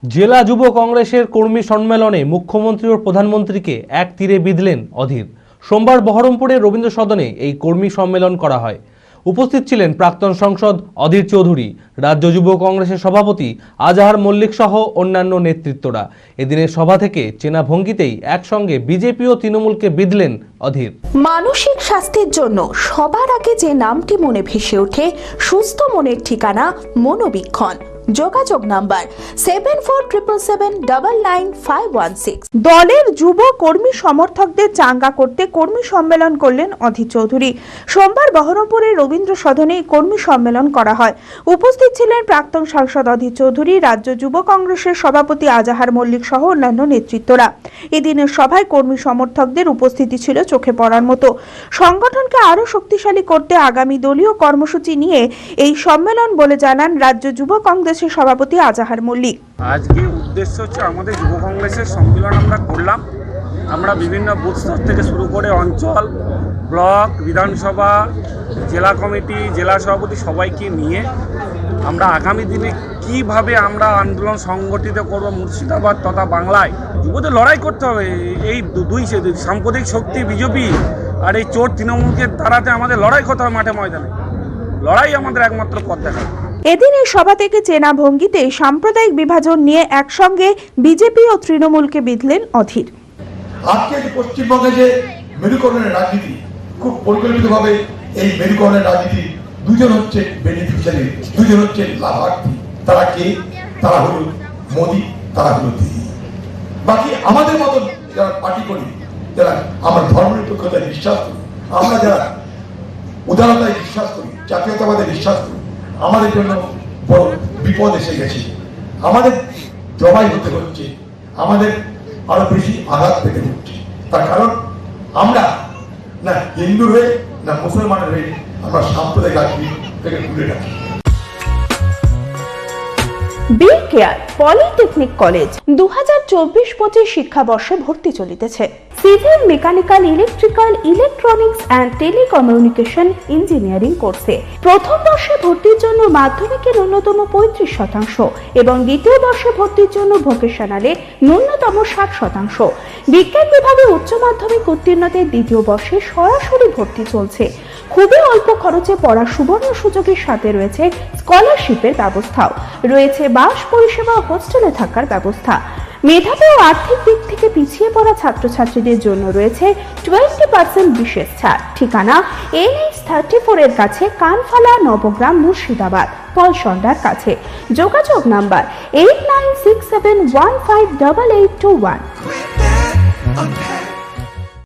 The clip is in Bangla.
জেলা যুব কংগ্রেসের কর্মী সম্মেলনে মুখ্যমন্ত্রী ও প্রধানমন্ত্রীকে এক তীরে বিঁধলেন অধীর। সোমবার বহরমপুরের রবীন্দ্র সদনে এই কর্মী সম্মেলন করা হয়। উপস্থিত ছিলেন প্রাক্তন সাংসদ অধীর চৌধুরী, রাজ্য যুব কংগ্রেসের সভাপতি আজাহার মল্লিক সহ অন্যান্য নেতৃত্বরা। এদিনের সভা থেকে চেনা ভঙ্গিতেই একসঙ্গে বিজেপি ও তৃণমূলকে বিঁধলেন অধীর। মানসিক স্বাস্থ্যের জন্য সবার আগে যে নামটি মনে ভেসে ওঠে, সুস্থ মনের ঠিকানা মনোবীক্ষণ। যোগাযোগ নাম্বার 7477799516। দলের যুব কর্মী সমর্থকদের চাঙ্গা করতে কর্মী সম্মেলন করলেন অধীর চৌধুরী। সোমবার বহরমপুরের রবীন্দ্র সদনে কর্মী সম্মেলন করা হয়। উপস্থিত ছিলেন প্রাক্তন সাংসদ অধীর চৌধুরী, রাজ্য যুব কংগ্রেসের সভাপতি আজাহার মল্লিক সহ অন্যান্য নেতৃত্বরা। এদিনের সভায় কর্মী সমর্থকদের উপস্থিতি ছিল চোখে পড়ার মতো। সংগঠনকে আরো শক্তিশালী করতে আগামী দলীয় কর্মসূচি নিয়ে এই সম্মেলন বলে জানান রাজ্য যুব কংগ্রেসের সভাপতি আজাহার মল্লিক। আজকে উদ্দেশ্য হচ্ছে আমাদের যুব কংগ্রেসের সম্মেলন আমরা করলাম। আমরা বিভিন্ন বুথ স্তর থেকে শুরু করে অঞ্চল, ব্লক, বিধানসভা, জেলা কমিটি, জেলা সভাপতি সবাইকে নিয়ে আমরা আগামী দিনে কিভাবে আমরা আন্দোলন সংগঠিত করব মুর্শিদাবাদ তথা বাংলায়। যুবদের লড়াই করতে হবে। এই দুই সাম্প্রদায়িক শক্তি বিজেপি আর এই চোর তৃণমূলকে তাড়াতে আমাদের লড়াই করতে হবে মাঠে ময়দানে। লড়াই আমাদের একমাত্র পথ দেখায়। এদিন এই সভা থেকে চেনা ভঙ্গিতে সাম্প্রদায়িক বিভাজন নিয়ে একসঙ্গে বিজেপি ও তৃণমূলকে বিঁধলেন অধীর। আজকে পশ্চিমবঙ্গে যে মেরুকরণের রাজনীতি, খুব পরিকল্পিতভাবে এই মেরুকরণের রাজনীতি, দুজন হচ্ছে বেনিফিশিয়ারি, দুজন হচ্ছে লাভার্থী। তারা কে? তারা হলো মোদী, তারা হলো দিদি। বাকি আমাদের মতন যারা পার্টি করি, যারা আমরা ধর্মনিরপেক্ষতায় বিশ্বাস করি, আমরা যারা উদারতায় বিশ্বাস করি, জাতীয়তাবাদে বিশ্বাস করি, আমাদের জন্য বড় বিপদ এসে গেছে। আমাদের জবাই হতে হচ্ছে, আমাদের আরো বেশি আঘাত পেতে হচ্ছে। তার কারণ আমরা না হিন্দু হয়ে না মুসলমানের হয়ে আমরা সাম্প্রদায়িক রাজনীতি থেকে দূরে রাখি। বি কেয়ার পলিটেকনিক কলেজ 2024-25 শিক্ষাবর্ষে ভর্তি চলিতেছে। Civil, mechanical, electrical, electronics and telecommunication engineering কোর্সে প্রথম বর্ষে ভর্তির জন্য মাধ্যমিকের ন্যূনতম 35% এবং দ্বিতীয় বর্ষে ভর্তির জন্য ভোকেশনালে ন্যূনতম 60%। বিজ্ঞান বিভাগে উচ্চ মাধ্যমিক উত্তীর্ণদের দ্বিতীয় বর্ষে সরাসরি ভর্তি চলছে। খুবই অল্প খরচে পড়ার সুবর্ণ সুযোগের সাথে রয়েছে স্কলারশিপের ব্যবস্থাও। রয়েছে বাস পরিষেবা ও হোস্টেলে থাকার ব্যবস্থা। মেধাবী ও আর্থিক দিক থেকে পিছিয়ে পড়া ছাত্রছাত্রীদের জন্য রয়েছে 20% বিশেষ ছাড়। ঠিকানা NH34 এর কাছে, কানফালা, নবগ্রাম, মুর্শিদাবাদ, পলসন্ডার কাছে। যোগাযোগ নাম্বার 8967158821।